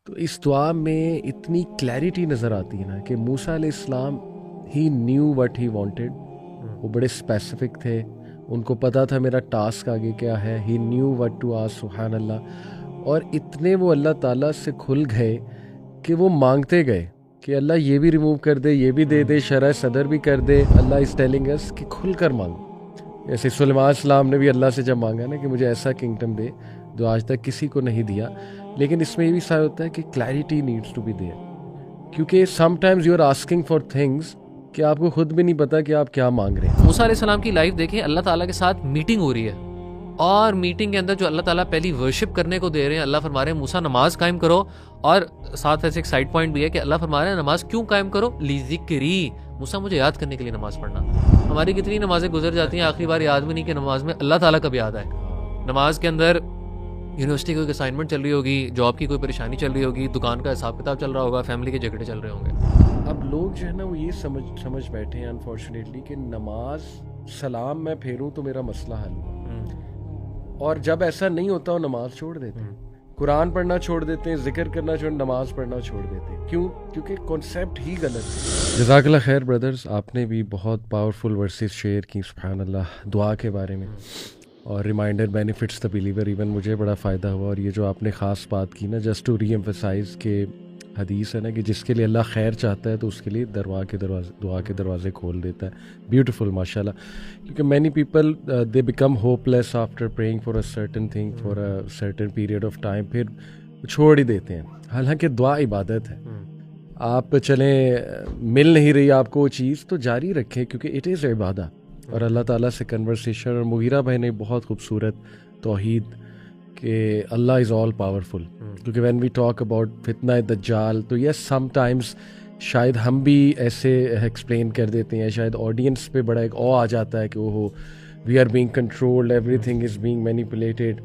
تو اس دعا میں اتنی کلیئرٹی نظر آتی ہے نا کہ موسیٰ علیہ السلام ہی نیو وٹ ہی وانٹیڈ. وہ بڑے اسپیسیفک تھے, ان کو پتہ تھا میرا ٹاسک آگے کیا ہے. ہی نیو وٹ ٹو آسک, سبحان اللہ. اور اتنے وہ اللہ تعالیٰ سے کھل گئے کہ وہ مانگتے گئے کہ اللہ یہ بھی ریموو کر دے, یہ بھی دے دے, شرح صدر بھی کر دے. اللہ از ٹیلنگ اس کہ کھل کر مانگو. جیسے سلیمان السلام نے بھی اللہ سے جب مانگا نا کہ مجھے ایسا کنگڈم دے جو آج تک کسی کو نہیں دیا. لیکن اس میں یہ بھی ثابت ہوتا ہے کہ clarity needs to be there, کیونکہ sometimes you are asking for things کہ آپ کو خود بھی نہیں پتا کہ آپ کیا مانگ رہے ہیں. موسیٰ علیہ السلام کی لائف دیکھیں, اللہ تعالیٰ کے ساتھ میٹنگ ہو رہی ہے, اور میٹنگ کے اندر جو اللہ تعالیٰ پہلی ورشپ کرنے کو دے رہے ہیں, اللہ فرما رہے ہیں موسیٰ نماز قائم کرو. اور ساتھ ایسے ایک سائڈ پوائنٹ بھی ہے کہ اللہ فرما رہے ہیں نماز کیوں قائم کرو, لذکری, موسیٰ مجھے یاد کرنے کے لیے نماز پڑھنا. ہماری کتنی نمازیں گزر جاتی ہیں, آخری بار یاد بھی نہیں کہ نماز میں اللہ تعالیٰ کب یاد آئے. نماز کے اندر یونیورسٹی کی کوئی اسائنمنٹ چل رہی ہوگی, جاب کی کوئی پریشانی چل رہی ہوگی, دکان کا حساب کتاب چل رہا ہوگا, فیملی کے جھگڑے چل رہے ہوں گے. اب لوگ جو ہے نا وہ یہ سمجھ بیٹھے ہیں انفارچونیٹلی کہ نماز سلام میں پھیروں تو میرا مسئلہ حل ہوا. اور جب ایسا نہیں ہوتا وہ نماز چھوڑ دیتے ہیں, قرآن پڑھنا چھوڑ دیتے ہیں, ذکر کرنا چھوڑ, نماز پڑھنا چھوڑ دیتے ہیں. کیوں؟ کیونکہ کانسیپٹ ہی غلط ہے. جزاک اللہ خیر بردرز, آپ نے بھی بہت پاورفل ورسز شیئر کی, سبحان اللہ, دعا کے بارے میں, اور reminder benefits the believer. Even مجھے بڑا فائدہ ہوا. اور یہ جو آپ نے خاص بات کی نا, جسٹ ٹو ری ایمفسائز کہ حدیث ہے نا کہ جس کے لیے اللہ خیر چاہتا ہے تو اس کے لیے دعا کے دروازے کھول دیتا ہے. بیوٹیفل, ماشاء اللہ. کیونکہ many people they become hope less after praying for a certain thing for a certain period of time, پھر چھوڑ ہی دیتے ہیں. حالانکہ دعا عبادت ہے. آپ چلیں مل نہیں رہی آپ کو وہ چیز تو جاری رکھیں, کیونکہ اٹ از عبادہ. اور اللہ تعالیٰ سے کنورسیشن. اور مغیرہ بھائی نے بہت خوبصورت توحید کہ اللہ از آل پاورفل. کیونکہ وین وی ٹاک اباؤٹ فتنہ دجال تو یس سم ٹائمز شاید ہم بھی ایسے ایکسپلین کر دیتے ہیں, شاید آڈینس پہ بڑا ایک آ جاتا ہے کہ اوہو we are being controlled, everything is being manipulated.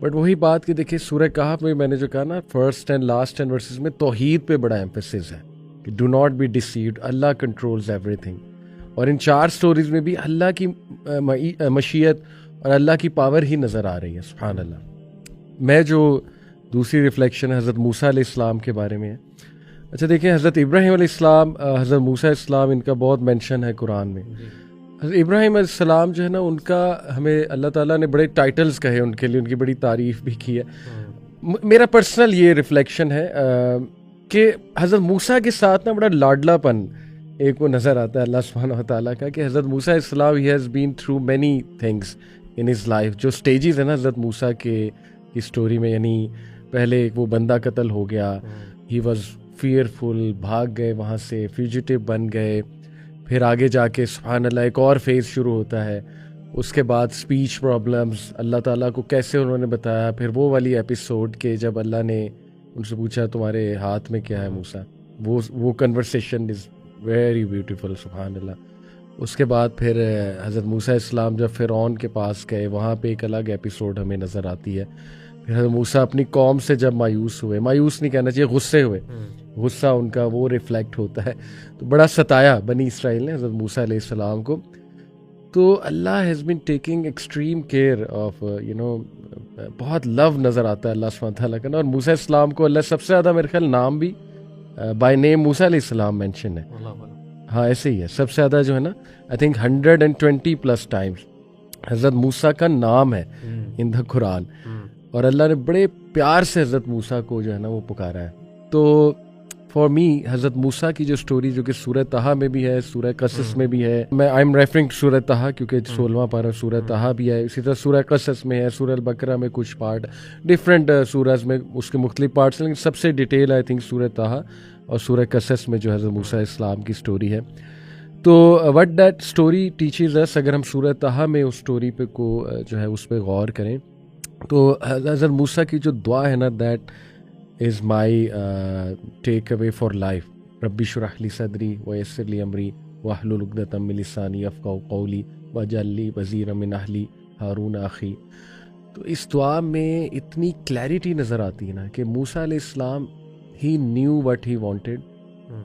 But وہی بات کہ دیکھیے سورہ کہف میں نے جو کہا نا, فرسٹ اینڈ لاسٹ 10 ورسز میں توحید پہ بڑا ایمفیسس ہے کہ ڈو ناٹ بی ڈیسیوڈ, اللہ کنٹرولز ایوری تھنگ. اور ان 4 سٹوریز میں بھی اللہ کی مشیت اور اللہ کی پاور ہی نظر آ رہی ہے, سبحان اللہ. میں جو دوسری ریفلیکشن حضرت موسیٰ علیہ السلام کے بارے میں ہے. اچھا دیکھیں, حضرت ابراہیم علیہ السلام, حضرت موسیٰ علیہ السلام, ان کا بہت مینشن ہے قرآن میں. حضرت ابراہیم علیہ السلام جو ہے نا, ان کا ہمیں اللہ تعالیٰ نے بڑے ٹائٹلز کہے ان کے لیے, ان کی بڑی تعریف بھی کی ہے. میرا پرسنل یہ ریفلیکشن ہے کہ حضرت موسیٰ کے ساتھ نا بڑا لاڈلا پن ایک وہ نظر آتا ہے اللہ سبحانہ و تعالیٰ کا, کہ حضرت موسیٰ علیہ السلام he has been through many things in his life. جو سٹیجز ہیں نا حضرت موسیٰ کے اسٹوری میں, یعنی پہلے وہ بندہ قتل ہو گیا, ہی واز فیئرفل, بھاگ گئے وہاں سے, فیوجیٹیو بن گئے. پھر آگے جا کے سبحان اللہ ایک اور فیز شروع ہوتا ہے. اس کے بعد اسپیچ پرابلمس, اللہ تعالیٰ کو کیسے انہوں نے بتایا. پھر وہ والی ایپیسوڈ کہ جب اللہ نے ان سے پوچھا تمہارے ہاتھ میں کیا ہے موسیٰ, وہ کنورسیشن از ویری بیوٹیفل, سبحان اللہ. اس کے بعد پھر حضرت موسیٰ السلام جب فرعون کے پاس گئے, وہاں پہ ایک الگ ایپیسوڈ ہمیں نظر آتی ہے. پھر حضرت موسیٰ اپنی قوم سے جب مایوس ہوئے, مایوس نہیں کہنا چاہیے, غصے ہوئے, غصہ ان کا وہ ریفلیکٹ ہوتا ہے. تو بڑا ستایا بنی اسرائیل نے حضرت موسیٰ علیہ السلام کو. تو Allah has been taking extreme care of بہت لو نظر آتا ہے اللہ سبحانہ تعالیٰ کا نا. اور موسیٰ السلام کو اللہ سب سے زیادہ میرے خیال نام بھی بائی نیم موسیٰ علیہ السلام مینشن ہے. ہاں ایسے ہی ہے, سب سے زیادہ جو ہے نا آئی تھنک 120+ ٹائمز حضرت موسیٰ کا نام ہے ان دا قرآن. اور اللہ نے بڑے پیار سے حضرت موسیٰ کو جو ہے نا وہ پکارا ہے. تو فار می حضرت موسیٰ کی جو سٹوری جو کہ سورہ طٰہٰ میں بھی ہے, سورہ قصص میں بھی ہے, میں آئی ایم ریفرنگ ٹو سورہ طٰہٰ کیونکہ 16واں پارہ سورہ طٰہٰ بھی ہے, اسی طرح سورہ قصص میں ہے, سورہ البقرہ میں کچھ پارٹ, ڈفرینٹ سورہز میں اس کے مختلف پارٹس, لیکن سب سے ڈیٹیل آئی تھنک سورہ طٰہٰ اور سورہ قصص میں جو حضرت موسیٰ علیہ السلام کی سٹوری ہے. تو what that story teaches us, اگر ہم سورہ طٰہٰ میں اس اسٹوری پہ کو جو ہے اس پہ غور کریں تو حضرت موسیٰ کی جو دعا ہے نا, that is my take away for life. ربی اشرح لی صدری ویسر لی امری واحلل عقدۃ من لسانی یفقہوا قولی واجعل لی وزیرا من اہلی ہارون اخی. تو اس دعا میں اتنی کلیئرٹی نظر آتی ہے نا کہ موسیٰ علیہ السلام ہی نیو وٹ ہی وانٹیڈ.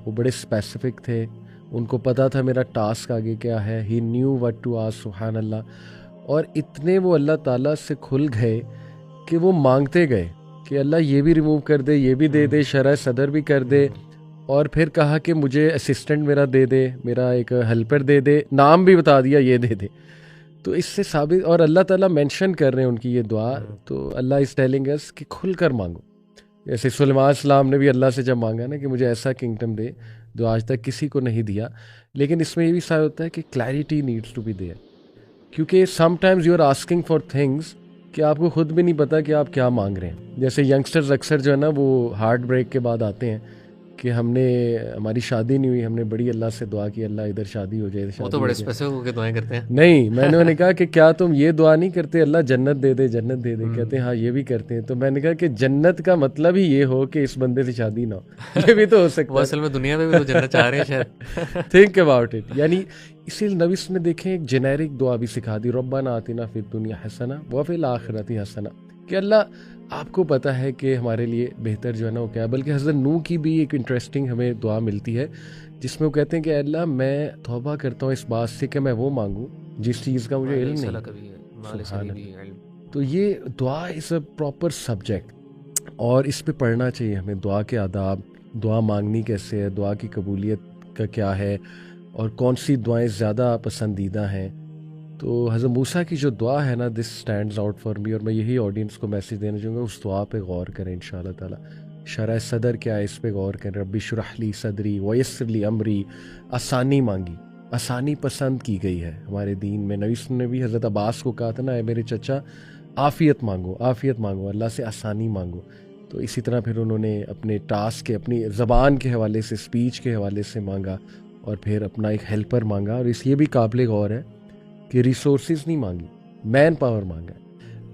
وہ بڑے اسپیسیفک تھے, ان کو پتہ تھا میرا ٹاسک آگے کیا ہے. ہی نیو وٹ ٹو آسک, سبحان اللہ. اور اتنے وہ اللہ تعالیٰ سے کھل گئے کہ وہ مانگتے گئے کہ اللہ یہ بھی ریموو کر دے, یہ بھی دے دے, شرح صدر بھی کر دے, اور پھر کہا کہ مجھے اسسٹنٹ میرا دے دے, میرا ایک ہیلپر دے دے, نام بھی بتا دیا یہ دے دے. تو اس سے ثابت, اور اللہ تعالیٰ مینشن کر رہے ہیں ان کی یہ دعا, تو اللہ از ٹیلنگ اس کہ کھل کر مانگو. جیسے سلیمان السلام نے بھی اللہ سے جب مانگا نا کہ مجھے ایسا کنگڈم دے جو آج تک کسی کو نہیں دیا, لیکن اس میں یہ بھی ثابت ہوتا ہے کہ clarity needs to be there, کیونکہ sometimes you are asking for things کہ آپ کو خود بھی نہیں پتا کہ آپ کیا مانگ رہے ہیں. جیسے ینگسٹرز اکثر جو ہے نا وہ ہارٹ بریک کے بعد آتے ہیں کہ ہماری شادی نہیں ہوئی, ہم نے بڑی اللہ سے دعا کی اللہ ادھر شادی ہو جائے. وہ تو بڑے اسپیسیفک ہو کے دعائیں کرتے ہیں. نہیں, میں نے کہا کہ کیا تم یہ دعا نہیں کرتے اللہ جنت دے دے, جنت دے دے؟ کہتے ہیں ہاں یہ بھی کرتے ہیں. تو میں نے کہا کہ جنت کا مطلب ہی یہ ہو کہ اس بندے سے شادی نہ ہو, یہ بھی تو ہو سکتا ہے. اصل میں دنیا میں بھی تو جنت چاہ رہے ہیں شاید. Think about it. یعنی اسی لیے نبی نے دیکھیں ایک جنیرک دعا بھی سکھا دی, ربنا آتنا فی الدنیا حسنہ وفی الآخرۃ حسنہ, کہ اللہ آپ کو پتہ ہے کہ ہمارے لیے بہتر جو ہے نا وہ کیا ہے. بلکہ حضرت نوح کی بھی ایک انٹرسٹنگ ہمیں دعا ملتی ہے جس میں وہ کہتے ہیں کہ اللہ میں توبہ کرتا ہوں اس بات سے کہ میں وہ مانگوں جس چیز کا مجھے علم نہیں. تو یہ دعا از اے پراپر سبجیکٹ, اور اس پہ پڑھنا چاہیے ہمیں. دعا کے آداب, دعا مانگنی کیسے ہے, دعا کی قبولیت کا کیا ہے, اور کون سی دعائیں زیادہ پسندیدہ ہیں. تو حضرت موسیٰ کی جو دعا ہے نا, دس اسٹینڈز آؤٹ فار می, اور میں یہی آڈینس کو میسیج دینا چاہوں گا, اس دعا پہ غور کریں انشاءاللہ تعالیٰ. شرح صدر کیا ہے اس پہ غور کریں. ربی اشرح لی صدری ویسر لی امری, آسانی مانگی, آسانی پسند کی گئی ہے ہمارے دین میں. نبی نے بھی حضرت عباس کو کہا تھا نا, اے میرے چچا عافیت مانگو, عافیت مانگو, اللہ سے آسانی مانگو. تو اسی طرح پھر انہوں نے اپنے ٹاسک کے, اپنی زبان کے حوالے سے, اسپیچ کے حوالے سے مانگا, اور پھر اپنا ایک ہیلپر مانگا. اور اس یہ بھی قابل غور ہے کہ ریسورسز نہیں مانگی, مین پاور مانگا.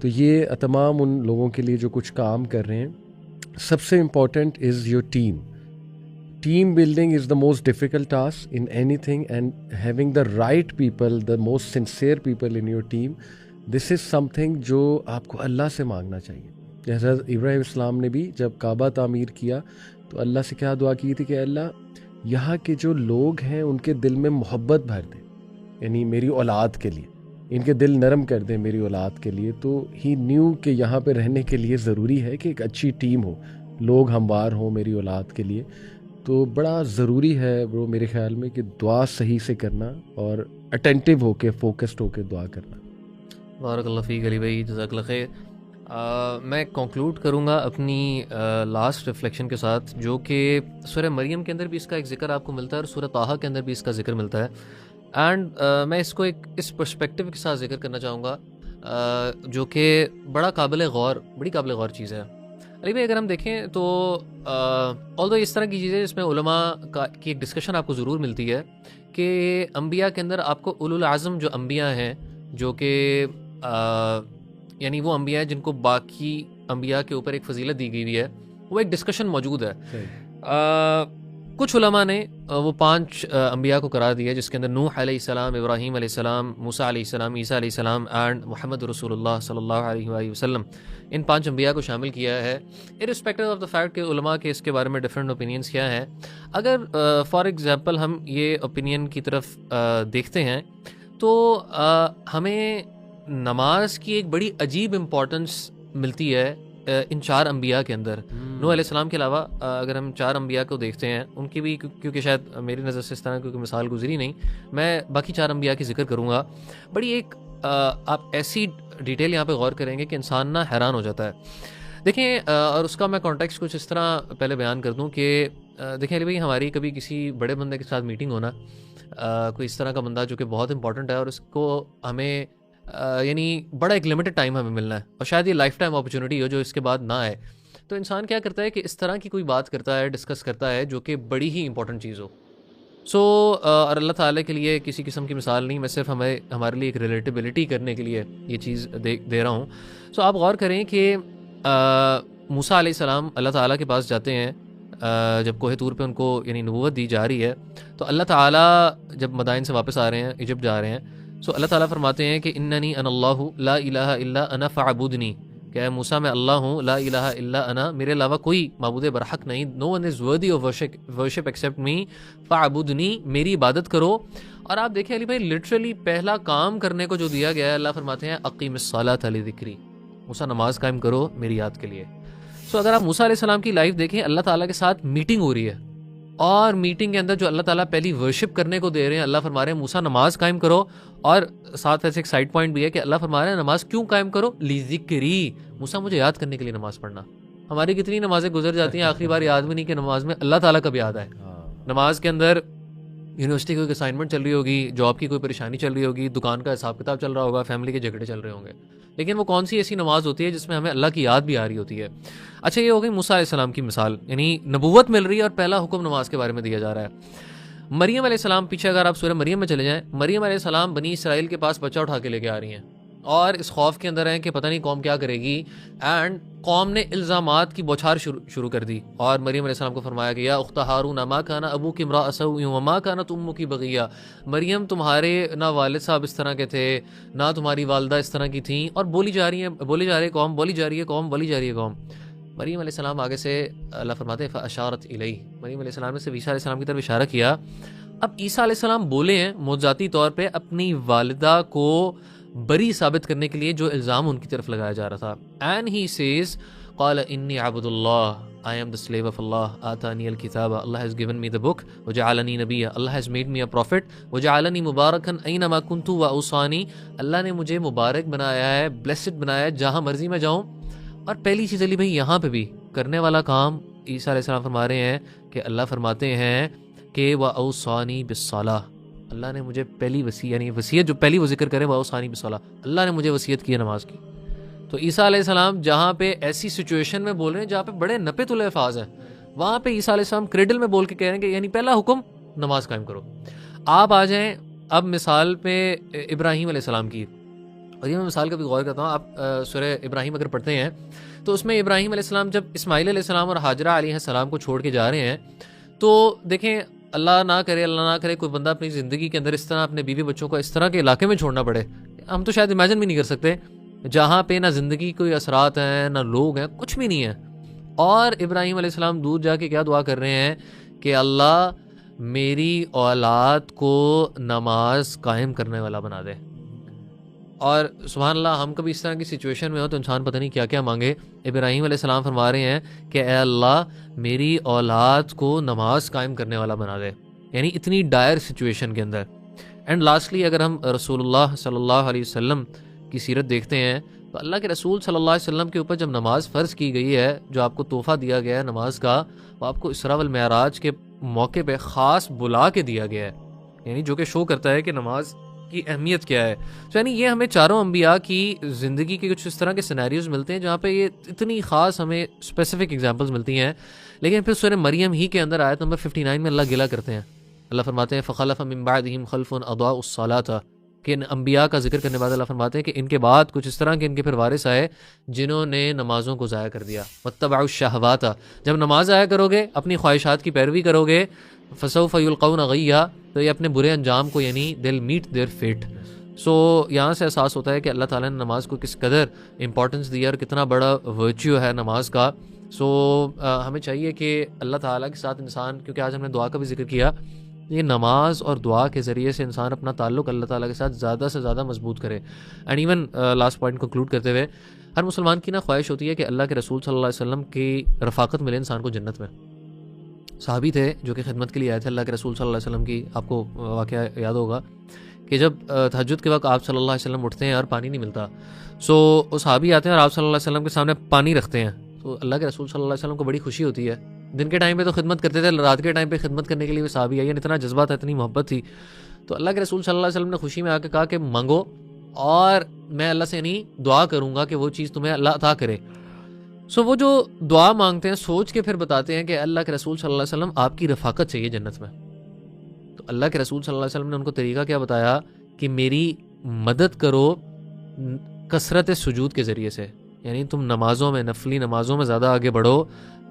تو یہ تمام ان لوگوں کے لیے جو کچھ کام کر رہے ہیں, سب سے important is your team. Team building is the most difficult task in any thing, and having the right people, the most sincere people in your team, this is some thing جو آپ کو اللہ سے مانگنا چاہیے. جیسے ابراہیم السلام نے بھی جب کعبہ تعمیر کیا تو اللہ سے کیا دعا کی تھی کہ اللہ یہاں کے جو لوگ ہیں ان کے دل میں محبت بھر دے, یعنی میری اولاد کے لیے ان کے دل نرم کر دیں میری اولاد کے لیے. تو ہی نیو کہ یہاں پہ رہنے کے لیے ضروری ہے کہ ایک اچھی ٹیم ہو, لوگ ہموار ہوں میری اولاد کے لیے. تو بڑا ضروری ہے برو میرے خیال میں کہ دعا صحیح سے کرنا, اور اٹینٹیو ہو کے, فوکسڈ ہو کے دعا کرنا. بارک اللہ فیک علی بھائی, جزاک اللہ خیر. میں کنکلوڈ کروں گا اپنی لاسٹ ریفلیکشن کے ساتھ, جو کہ سورہ مریم کے اندر بھی اس کا ایک ذکر آپ کو ملتا ہے, اور سورہ طٰہٰ کے اندر بھی اس کا ذکر ملتا ہے. اینڈ میں اس کو ایک اس پرسپیکٹیو کے ساتھ ذکر کرنا چاہوں گا جو کہ بڑی قابل غور چیز ہے. علی بھائی اگر ہم دیکھیں تو آلدو اس طرح کی چیزیں جس میں علماء کی ایک ڈسکشن آپ کو ضرور ملتی ہے کہ انبیاء کے اندر آپ کو اولو العزم جو انبیاء ہیں, جو کہ یعنی وہ انبیاء ہیں جن کو باقی انبیاء کے اوپر ایک فضیلت دی گئی ہوئی ہے, وہ ایک ڈسکشن موجود ہے. کچھ علماء نے وہ 5 انبیاء کو قرار دیا جس کے اندر نوح علیہ السلام, ابراہیم علیہ السلام, موسیٰ علیہ السلام, عیسیٰ علیہ السلام اینڈ محمد رسول اللہ صلی اللہ علیہ وآلہ وسلم. ان 5 انبیاء کو شامل کیا ہے, ارسپیکٹو آف دا فیکٹ کہ علماء کے اس کے بارے میں ڈفرینٹ اوپینینس کیا ہیں. اگر فار ایگزامپل ہم یہ اوپینین کی طرف دیکھتے ہیں تو ہمیں نماز کی ایک بڑی عجیب امپورٹنس ملتی ہے ان 4 انبیاء کے اندر. نوح علیہ السلام کے علاوہ اگر ہم 4 انبیاء کو دیکھتے ہیں, ان کی بھی کیونکہ شاید میری نظر سے اس طرح کیونکہ مثال گزری نہیں, میں باقی 4 انبیاء کی ذکر کروں گا. بڑی ایک آپ ایسی ڈیٹیل یہاں پہ غور کریں گے کہ انسان نہ حیران ہو جاتا ہے. دیکھیں, اور اس کا میں کانٹیکسٹ کچھ اس طرح پہلے بیان کر دوں کہ دیکھیں علی بھائی, ہماری کبھی کسی بڑے بندے کے ساتھ میٹنگ ہونا, کوئی اس طرح کا بندہ جو کہ بہت امپورٹنٹ ہے اور اس کو ہمیں یعنی بڑا ایک لمیٹڈ ٹائم ہمیں ملنا ہے, اور شاید یہ لائف ٹائم اپرچونٹی ہو جو اس کے بعد نہ آئے, تو انسان کیا کرتا ہے کہ اس طرح کی کوئی بات کرتا ہے, ڈسکس کرتا ہے جو کہ بڑی ہی امپورٹنٹ چیز ہو. اور اللہ تعالیٰ کے لیے کسی قسم کی مثال نہیں, میں صرف ہمارے لیے ایک ریلیٹیبلٹی کرنے کے لیے یہ چیز دے رہا ہوں. آپ غور کریں کہ موسیٰ علیہ السلام اللہ تعالیٰ کے پاس جاتے ہیں جب کوہ طور پہ ان کو یعنی نبوت دی جا رہی ہے, تو اللہ تعالیٰ جب مدائن سے واپس آ رہے ہیں, ایجپٹ جا رہے ہیں, اللہ تعالیٰ فرماتے ہیں کہ اننی انا اللہ لا الہ الا انا فاعبدنی, کہ اے موسیٰ میں اللہ ہوں, لا الہ الا انا, میرے علاوہ کوئی معبود برحق نہیں, no one is worthy of worship except me, فاعبدنی, میری عبادت کرو. اور آپ دیکھیں علی بھائی, لٹرلی پہلا کام کرنے کو جو دیا گیا ہے, اللہ فرماتے ہیں اقیم الصلاۃ لذکری, موسیٰ نماز قائم کرو میری یاد کے لیے. سو اگر آپ موسیٰ علیہ السلام کی لائف دیکھیں, اللہ تعالیٰ کے ساتھ میٹنگ ہو رہی ہے, اور میٹنگ کے اندر جو اللہ تعالیٰ پہلی ورشپ کرنے کو دے رہے ہیں, اللہ فرما رہے ہیں موسیٰ نماز قائم کرو, اور ساتھ ایسے ایک سائڈ پوائنٹ بھی ہے کہ اللہ فرما رہے ہیں نماز کیوں قائم کرو, لذکری, موسیٰ مجھے یاد کرنے کے لیے نماز پڑھنا. ہماری کتنی نمازیں گزر جاتی ہیں, آخری بار یاد بھی نہیں کہ نماز میں اللہ تعالیٰ کب یاد آئے. نماز کے اندر یونیورسٹی کی کوئی اسائنمنٹ چل رہی ہوگی, جاب کی کوئی پریشانی چل رہی ہوگی, دکان کا حساب کتاب چل رہا ہوگا, فیملی کے جھگڑے چل رہے ہوں گے, لیکن وہ کون سی ایسی نماز ہوتی ہے جس میں ہمیں اللہ کی یاد بھی آ رہی ہوتی ہے. اچھا, یہ ہو گئی موسیٰ علیہ السلام کی مثال, یعنی نبوت مل رہی ہے اور پہلا حکم نماز کے بارے میں دیا جا رہا ہے. مریم علیہ السلام, پیچھے اگر آپ سورہ مریم میں چلے جائیں, مریم علیہ السلام بنی اسرائیل کے پاس بچہ اٹھا کے لے کے آ رہی ہیں, اور اس خوف کے اندر ہیں کہ پتہ نہیں قوم کیا کرے گی, اینڈ قوم نے الزامات کی بوچھار شروع کر دی, اور مریم علیہ السلام کو فرمایا کہ یا اخت ہارون ما کان ابوک امرأ سوء وما کانت امک بغیہ, مریم تمہارے نہ والد صاحب اس طرح کے تھے, نہ تمہاری والدہ اس طرح کی تھیں, اور بولی جا رہی ہے قوم. مریم علیہ السلام آگے سے اللہ فرماتے ہیں فاشارت الیہ, مریم علیہ السلام نے سے عیسیٰ علیہ السلام کی طرف اشارہ کیا. اب عیسیٰ علیہ السلام بولے ہیں معجزاتی طور پہ اپنی والدہ کو بری ثابت کرنے کے لیے جو الزام ان کی طرف لگایا جا رہا تھا. اینڈ ہی سیز قال انی عبد اللہ, I am the slave of Allah, آتانی الکتاب, Allah has given me the book, وجعلنی نبیا, Allah has made me a prophet, وجعلنی مبارکا اینما کنت واوصانی, اللہ نے مجھے مبارک بنایا ہے, blessed بنایا ہے جہاں مرضی میں جاؤں. اور پہلی چیز علی بھائی یہاں پہ بھی کرنے والا کام عیسیٰ علیہ السلام فرما رہے ہیں کہ اللہ فرماتے ہیں کہ واوصانی بالصلاۃ, اللہ نے مجھے پہلی یعنی وصیت جو پہلی وہ ذکر کرے واوصانی بالصلاۃ, اللہ نے مجھے وصیت کی ہے نماز کی. تو عیسیٰ علیہ السلام جہاں پہ ایسی سچویشن میں بول رہے ہیں جہاں پہ بڑے نپے تلے الفاظ ہیں, وہاں پہ عیسیٰ علیہ السلام کریڈل میں بول کے کہہ رہے ہیں کہ یعنی پہلا حکم نماز قائم کرو. آپ آ جائیں اب مثال پہ ابراہیم علیہ السلام کی, اور یہ میں مثال کا بھی غور کرتا ہوں. آپ سورہ ابراہیم اگر پڑھتے ہیں تو اس میں ابراہیم علیہ السلام جب اسماعیل علیہ السلام اور ہاجرہ علیہ السلام کو چھوڑ کے جا رہے ہیں, تو دیکھیں اللہ نہ کرے کوئی بندہ اپنی زندگی کے اندر اس طرح اپنے بیوی بچوں کو اس طرح کے علاقے میں چھوڑنا پڑے. ہم تو شاید امیجن بھی نہیں کر سکتے, جہاں پہ نہ زندگی کوئی اثرات ہیں, نہ لوگ ہیں, کچھ بھی نہیں ہے. اور ابراہیم علیہ السلام دور جا کے کیا دعا کر رہے ہیں کہ اللہ میری اولاد کو نماز قائم کرنے والا بنا دے. اور سبحان اللہ, ہم کبھی اس طرح کی سچویشن میں ہو تو انسان پتہ نہیں کیا کیا مانگے. ابراہیم علیہ السلام فرما رہے ہیں کہ اے اللہ میری اولاد کو نماز قائم کرنے والا بنا دے, یعنی اتنی ڈائر سچویشن کے اندر. اینڈ لاسٹلی اگر ہم رسول اللہ صلی اللہ علیہ وسلم کی سیرت دیکھتے ہیں تو اللہ کے رسول صلی اللہ علیہ وسلم کے اوپر جب نماز فرض کی گئی ہے, جو آپ کو تحفہ دیا گیا ہے نماز کا, وہ آپ کو اسراء والمعراج کے موقع پہ خاص بلا کے دیا گیا ہے, یعنی جو کہ شو کرتا ہے کہ نماز کی اہمیت کیا ہے. یعنی یہ ہمیں چاروں انبیاء کی زندگی کے کچھ اس طرح کے سینیریوز ملتے ہیں جہاں پہ یہ اتنی خاص ہمیں اسپیسیفک ایگزامپلز ملتی ہیں. لیکن پھر سورہ مریم ہی کے اندر آیت نمبر 59 میں اللہ گلا کرتے ہیں. اللہ فرماتے ہیں فخلف من بعدہم خلف اضاعوا الصلاۃ, کہ ان انبیاء کا ذکر کرنے بعد اللہ فرماتے ہیں کہ ان کے بعد کچھ اس طرح کے ان کے پھر وارث آئے جنہوں نے نمازوں کو ضائع کر دیا. واتبعوا الشہوات, جب نماز ضائع کرو گے, اپنی خواہشات کی پیروی کرو گے, فسوف یلقون غیا, تو یہ اپنے برے انجام کو یعنی they'll meet their fate. سو یہاں سے احساس ہوتا ہے کہ اللہ تعالیٰ نے نماز کو کس قدر امپورٹنس دیا اور کتنا بڑا ورچیو ہے نماز کا. سو ہمیں چاہیے کہ اللہ تعالیٰ کے ساتھ انسان, کیونکہ آج ہم نے دعا کا بھی ذکر کیا, یہ نماز اور دعا کے ذریعے سے انسان اپنا تعلق اللہ تعالیٰ کے ساتھ زیادہ سے زیادہ مضبوط کرے. And even last point conclude کرتے ہوئے, ہر مسلمان کی نا خواہش ہوتی ہے کہ اللہ کے رسول صلی اللہ علیہ وسلم کی رفاقت ملے انسان کو جنت میں. صحابی تھے جو کہ خدمت کے لیے آئے تھے اللہ کے رسول صلی اللہ علیہ وسلم کی, آپ کو واقعہ یاد ہوگا کہ جب تہجد کے وقت آپ صلی اللہ علیہ وسلم اٹھتے ہیں اور پانی نہیں ملتا, سو وہ صحابی آتے ہیں اور آپ صلی اللہ علیہ وسلم کے سامنے پانی رکھتے ہیں, تو اللہ کے رسول صلی اللہ علیہ وسلم کو بڑی خوشی ہوتی ہے. دن کے ٹائم پہ تو خدمت کرتے تھے, رات کے ٹائم پہ خدمت کرنے کے لیے وہ صحابی آئی, اتنا جذبہ تھا, اتنی محبت تھی. تو اللہ کے رسول صلی اللہ علیہ وسلم نے خوشی میں آ کے کہا کہ مانگو اور میں اللہ سے نہیں دعا کروں گا کہ وہ چیز تمہیں اللہ عطا کرے. سو وہ جو دعا مانگتے ہیں سوچ کے پھر بتاتے ہیں کہ اللہ کے رسول صلی اللہ علیہ وسلم آپ کی رفاقت چاہیے جنت میں. تو اللہ کے رسول صلی اللہ علیہ وسلم نے ان کو طریقہ کیا بتایا کہ میری مدد کرو کثرت سجود کے ذریعے سے, یعنی تم نمازوں میں, نفلی نمازوں میں زیادہ آگے بڑھو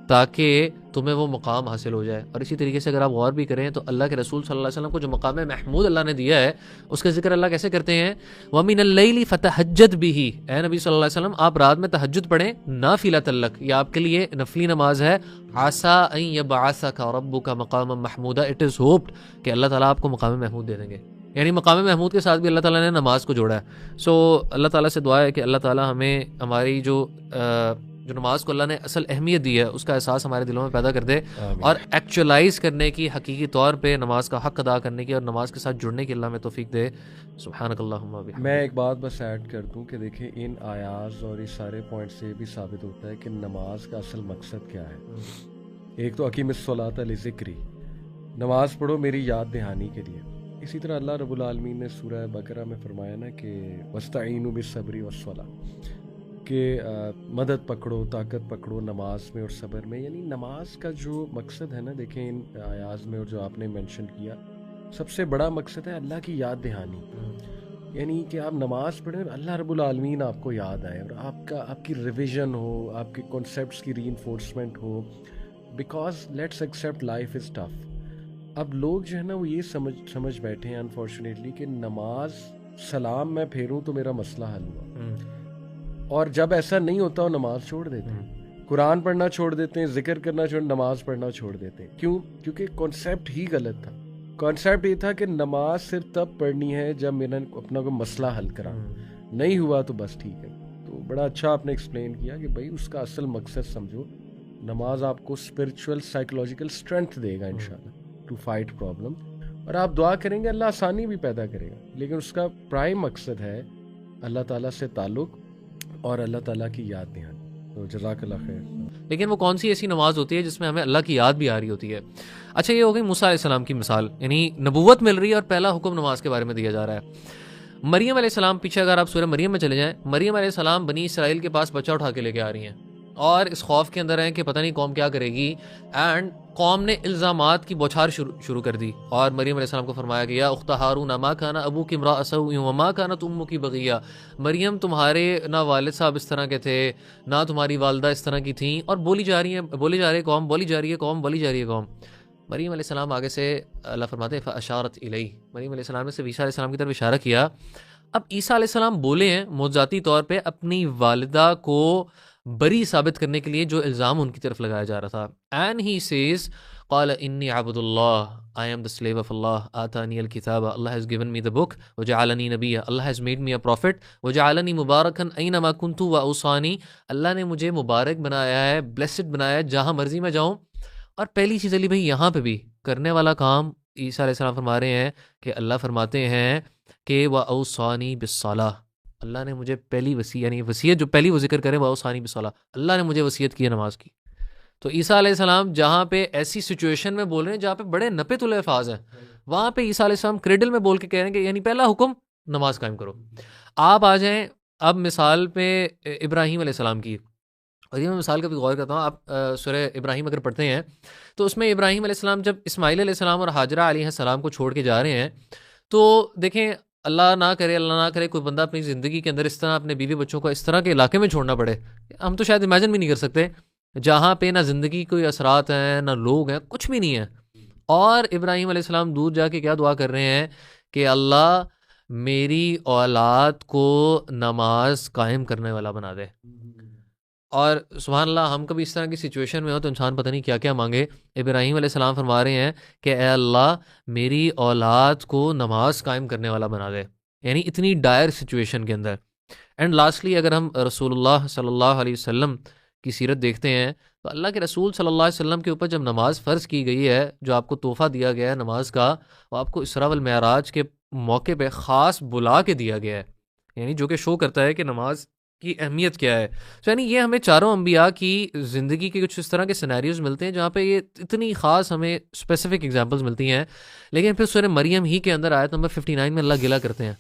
تاکہ تمہیں وہ مقام حاصل ہو جائے. اور اسی طریقے سے اگر آپ غور بھی کریں تو اللہ کے رسول صلی اللہ علیہ وسلم کو جو مقام محمود اللہ نے دیا ہے اس کا ذکر اللہ کیسے کرتے ہیں, وَمِنَ اللَّيْلِ فَتَهَجَّدْ بِهِ, اے نبی صلی اللہ علیہ وسلم آپ رات میں تہجد پڑھیں, نافلۃ لک, یہ آپ کے لیے نفلی نماز ہے, عَسَىٰ أَن يَبْعَثَكَ رَبُّكَ مَقَامًا مَحْمُودًا, اٹ از ہوپڈ کہ اللہ تعالیٰ آپ کو مقام محمود دے دیں گے. یعنی مقام محمود کے ساتھ بھی اللہ تعالیٰ نے نماز کو جوڑا ہے. سو اللہ تعالیٰ سے دعا ہے کہ اللہ تعالیٰ ہمیں ہماری جو جو نماز کو اللہ نے اصل اہمیت دی ہے اس کا احساس ہمارے دلوں میں پیدا کر دے اور ایکچولائز کرنے کی, حقیقی طور پہ نماز کا حق ادا کرنے کی اور نماز کے ساتھ جڑنے کی اللہ میں توفیق دے. سبحانک اللہم و بحمدک. میں ایک بات بس ایڈ کر دوں کہ دیکھیں ان آیاز اور اس سارے پوائنٹ سے یہ بھی ثابت ہوتا ہے کہ نماز کا اصل مقصد کیا ہے. ایک تو اقیم الصلاۃ لذکری, نماز پڑھو میری یاد دہانی کے لیے. اسی طرح اللہ رب العالمین نے سورہ بقرہ میں فرمایا نا کہ واستعینوا بالصبر والصلاۃ, کہ مدد پکڑو, طاقت پکڑو نماز میں اور صبر میں. یعنی نماز کا جو مقصد ہے نا, دیکھیں ان آیاز میں اور جو آپ نے مینشن کیا, سب سے بڑا مقصد ہے اللہ کی یاد دہانی. یعنی کہ آپ نماز پڑھیں اور اللہ رب العالمین آپ کو یاد آئے اور آپ کی ریویژن ہو, آپ کے کانسیپٹس کی ری انفورسمنٹ ہو, because let's accept life is tough. اب لوگ جو ہے نا وہ یہ سمجھ بیٹھے ہیں انفارچونیٹلی کہ نماز سلام میں پھیروں تو میرا مسئلہ حل ہوا, اور جب ایسا نہیں ہوتا وہ نماز چھوڑ دیتے ہیں, قرآن پڑھنا چھوڑ دیتے ہیں, ذکر کرنا نماز پڑھنا چھوڑ دیتے ہیں. کیوں؟ کیونکہ کانسیپٹ ہی غلط تھا. کانسیپٹ یہ تھا کہ نماز صرف تب پڑھنی ہے جب میں نے اپنا کوئی مسئلہ حل کرا, نہیں ہوا تو بس ٹھیک ہے. تو بڑا اچھا آپ نے ایکسپلین کیا کہ بھائی اس کا اصل مقصد سمجھو. نماز آپ کو اسپرچول سائیکولوجیکل اسٹرینتھ دے گا انشاءاللہ ٹو فائٹ پرابلم, اور آپ دعا کریں گے اللہ آسانی بھی پیدا کرے گا, لیکن اس کا پرائم مقصد ہے اللہ تعالیٰ سے تعلق اور اللہ تعالیٰ کی یاد دہانی. تو جزاک اللہ خیر. لیکن وہ کون سی ایسی نماز ہوتی ہے جس میں ہمیں اللہ کی یاد بھی آ رہی ہوتی ہے؟ اچھا, یہ ہو گئی موسیٰ علیہ السلام کی مثال, یعنی نبوت مل رہی ہے اور پہلا حکم نماز کے بارے میں دیا جا رہا ہے. مریم علیہ السلام, پیچھے اگر آپ سورہ مریم میں چلے جائیں, مریم علیہ السلام بنی اسرائیل کے پاس بچہ اٹھا کے لے کے آ رہی ہیں اور اس خوف کے اندر ہیں کہ پتہ نہیں قوم کیا کرے گی, اینڈ قوم نے الزامات کی بوچھار شروع کر دی. اور مریم علیہ السلام کو فرمایا گیا اخت ہارون ما کان ابوک امرأ سوء وما کانت امک بغیہ, مریم تمہارے نہ والد صاحب اس طرح کے تھے نہ تمہاری والدہ اس طرح کی تھیں, اور بولی جا رہی ہے قوم, بولی جا رہی ہے قوم. مریم علیہ السلام آگے سے اللہ فرماتے ہیں فاشارت الیہ, مریم علیہ السلام نے صرف عیسیٰ علیہ السلام کی طرف اشارہ کیا. اب عیسیٰ علیہ السلام بولے ہیں معجزاتی طور پہ اپنی والدہ کو بری ثابت کرنے کے لیے جو الزام ان کی طرف لگایا جا رہا تھا. اینڈ ہی سیز قال انی عبد اللہ, I am the slave of Allah, آتانی الکتاب, Allah has given me the book, وجعلنی نبیا, Allah has made me a prophet, وجعلنی مبارکا اینما کنت واوصانی, اللہ نے مجھے مبارک بنایا ہے, blessed بنایا ہے جہاں مرضی میں جاؤں. اور پہلی چیز علی بھائی یہاں پہ بھی کرنے والا کام عیسیٰ علیہ السلام فرما رہے ہیں کہ اللہ فرماتے ہیں کہ واوصانی بالصلاۃ, اللہ نے مجھے پہلی وصیت جو پہلی وہ ذکر کرے واوصانی بالصلاۃ, اللہ نے مجھے وصیت کی ہے نماز کی. تو عیسیٰ علیہ السلام جہاں پہ ایسی سچویشن میں بول رہے ہیں جہاں پہ بڑے نپے تلے الفاظ ہیں, وہاں پہ عیسیٰ علیہ السلام کریڈل میں بول کے کہہ رہے ہیں کہ یعنی پہلا حکم نماز قائم کرو. آپ آ جائیں اب مثال پہ ابراہیم علیہ السلام کی, اور یہ میں مثال کا بھی غور کرتا ہوں. آپ سورہ ابراہیم اگر پڑھتے ہیں تو اس میں ابراہیم علیہ السلام جب اسماعیل علیہ السلام اور ہاجرہ علیہ السلام کو چھوڑ کے جا رہے ہیں, تو دیکھیں اللہ نہ کرے کوئی بندہ اپنی زندگی کے اندر اس طرح اپنے بیوی بچوں کو اس طرح کے علاقے میں چھوڑنا پڑے. ہم تو شاید امیجن بھی نہیں کر سکتے, جہاں پہ نہ زندگی کوئی اثرات ہیں نہ لوگ ہیں, کچھ بھی نہیں ہے. اور ابراہیم علیہ السلام دور جا کے کیا دعا کر رہے ہیں کہ اللہ میری اولاد کو نماز قائم کرنے والا بنا دے. اور سبحان اللہ, ہم کبھی اس طرح کی سچویشن میں ہو تو انسان پتہ نہیں کیا کیا مانگے. ابراہیم علیہ السلام فرما رہے ہیں کہ اے اللہ میری اولاد کو نماز قائم کرنے والا بنا دے, یعنی اتنی ڈائر سچویشن کے اندر. اینڈ لاسٹلی اگر ہم رسول اللہ صلی اللہ علیہ وسلم کی سیرت دیکھتے ہیں تو اللہ کے رسول صلی اللہ علیہ وسلم کے اوپر جب نماز فرض کی گئی ہے, جو آپ کو تحفہ دیا گیا ہے نماز کا, وہ آپ کو اسراء والمعراج کے موقع پہ خاص بلا کے دیا گیا ہے, یعنی جو کہ شو کرتا ہے کہ نماز کی اہمیت کیا ہے. یعنی یہ ہمیں چاروں انبیاء کی زندگی کے کچھ اس طرح کے سینیریوز ملتے ہیں جہاں پہ یہ اتنی خاص ہمیں اسپیسیفک ایگزامپلز ملتی ہیں. لیکن پھر سورہ مریم ہی کے اندر آیت نمبر 59 میں اللہ گلا کرتے ہیں.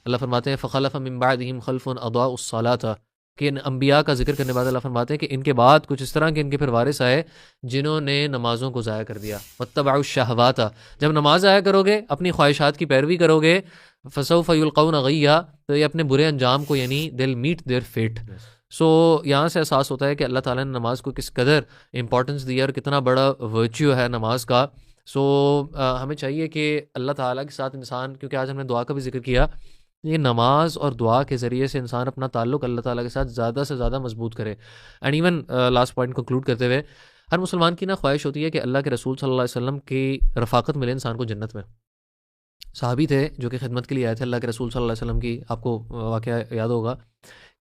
اللہ فرماتے ہیں فخلف من بعدہم خلف اضاعوا الصلاۃ, کہ ان انبیاء کا ذکر کرنے بعد اللہ فرماتے ہیں کہ ان کے بعد کچھ اس طرح کے ان کے پھر وارث آئے جنہوں نے نمازوں کو ضائع کر دیا. واتبعوا الشہوات, جب نماز ضائع کرو گے اپنی خواہشات کی پیروی کرو گے, فسوف یلقون غیا, تو یہ اپنے برے انجام کو یعنی they'll meet their fate. سو یہاں سے احساس ہوتا ہے کہ اللہ تعالیٰ نے نماز کو کس قدر امپورٹنس دی ہے اور کتنا بڑا ورچیو ہے نماز کا. سو ہمیں چاہیے کہ اللہ تعالیٰ کے ساتھ انسان, کیونکہ آج ہم نے دعا کا بھی ذکر کیا, یہ نماز اور دعا کے ذریعے سے انسان اپنا تعلق اللہ تعالیٰ کے ساتھ زیادہ سے زیادہ مضبوط کرے. And even last point conclude کرتے ہوئے, ہر مسلمان کی نا خواہش ہوتی ہے کہ اللہ کے رسول صلی اللہ علیہ وسلم کی رفاقت ملے انسان کو جنت میں. صحابی تھے جو کہ خدمت کے لیے آئے تھے اللہ کے رسول صلی اللہ علیہ وسلم کی, آپ کو واقعہ یاد ہوگا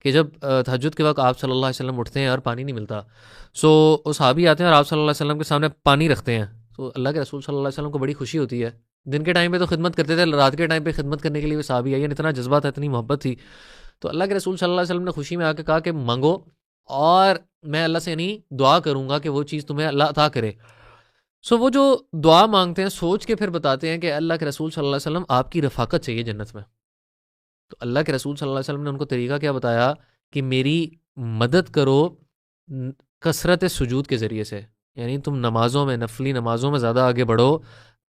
کہ جب تہجد کے وقت آپ صلی اللہ علیہ وسلم اٹھتے ہیں اور پانی نہیں ملتا، سو وہ صحابی آتے ہیں اور آپ صلی اللہ علیہ وسلم کے سامنے پانی رکھتے ہیں، تو اللہ کے رسول صلی اللہ علیہ وسلم کو بڑی خوشی ہوتی ہے. دن کے ٹائم پہ تو خدمت کرتے تھے، رات کے ٹائم پہ خدمت کرنے کے لیے وہ صحابی آئی، اتنا جذبہ تھا، اتنی محبت تھی. تو اللہ کے رسول صلی اللہ علیہ وسلم نے خوشی میں آ کے کہا کہ مانگو اور میں اللہ سے یعنی دعا کروں گا کہ وہ چیز تمہیں اللہ عطا کرے. سو وہ جو دعا مانگتے ہیں سوچ کے پھر بتاتے ہیں کہ اللہ کے رسول صلی اللہ علیہ وسلم آپ کی رفاقت چاہیے جنت میں. تو اللہ کے رسول صلی اللہ علیہ وسلم نے ان کو طریقہ کیا بتایا کہ میری مدد کرو کثرت سجود کے ذریعے سے، یعنی تم نمازوں میں، نفلی نمازوں میں زیادہ آگے بڑھو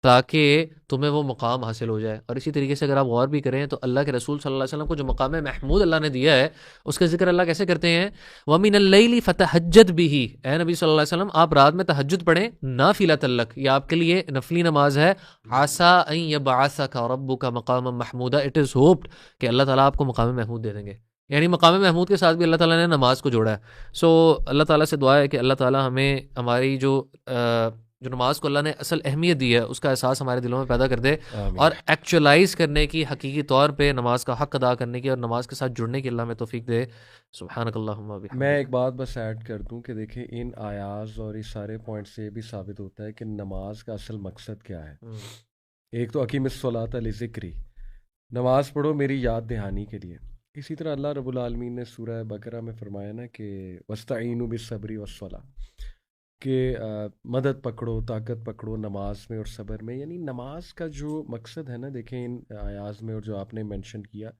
تاکہ تمہیں وہ مقام حاصل ہو جائے. اور اسی طریقے سے اگر آپ غور بھی کریں تو اللہ کے رسول صلی اللہ علیہ وسلم کو جو مقام محمود اللہ نے دیا ہے اس کا ذکر اللہ کیسے کرتے ہیں؟ وَمِنَ اللَّيْلِ فَتَهَجَّدْ بِهِ، اے نبی صلی اللہ علیہ وسلم آپ رات میں تہجد پڑھیں، نافلۃ لک، یہ آپ کے لیے نفلی نماز ہے. عَسَىٰ أَن يَبْعَثَكَ رَبُّكَ مَقَامًا مَحْمُودًا، اٹ از ہوپڈ کہ اللہ تعالیٰ آپ کو مقام محمود دے دیں گے. یعنی مقام محمود کے ساتھ بھی اللہ تعالیٰ نے نماز کو جوڑا ہے. سو اللہ تعالیٰ سے دعا ہے کہ اللہ تعالیٰ ہمیں ہماری جو نماز کو اللہ نے اصل اہمیت دی ہے اس کا احساس ہمارے دلوں میں پیدا کر دے، اور ایکچولائز کرنے کی، حقیقی طور پہ نماز کا حق ادا کرنے کی اور نماز کے ساتھ جڑنے کی اللہ میں توفیق دے. سبحانک اللہم و بحمدک. میں ایک بات بس ایڈ کر دوں کہ دیکھیں ان آیاز اور اس سارے پوائنٹ سے یہ بھی ثابت ہوتا ہے کہ نماز کا اصل مقصد کیا ہے. ایک تو اقیم الصلاۃ لذکری، نماز پڑھو میری یاد دہانی کے لیے. اسی طرح اللہ رب العالمین نے سورہ بقرہ میں فرمایا نا کہ وَاسْتَعِینُوا بِالصَّبْرِ وَالصَّلَاةِ، کہ مدد پکڑو، طاقت پکڑو نماز میں اور صبر میں. یعنی نماز کا جو مقصد ہے نا، دیکھیں ان آیاز میں اور جو آپ نے مینشن کیا،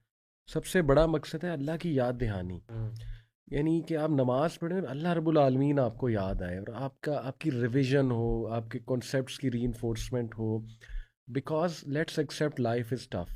سب سے بڑا مقصد ہے اللہ کی یاد دہانی. یعنی کہ آپ نماز پڑھیں اور اللہ رب العالمین آپ کو یاد آئے اور آپ کی ریویژن ہو، آپ کے کانسیپٹس کی ری انفورسمنٹ ہو. Because let's accept life is tough.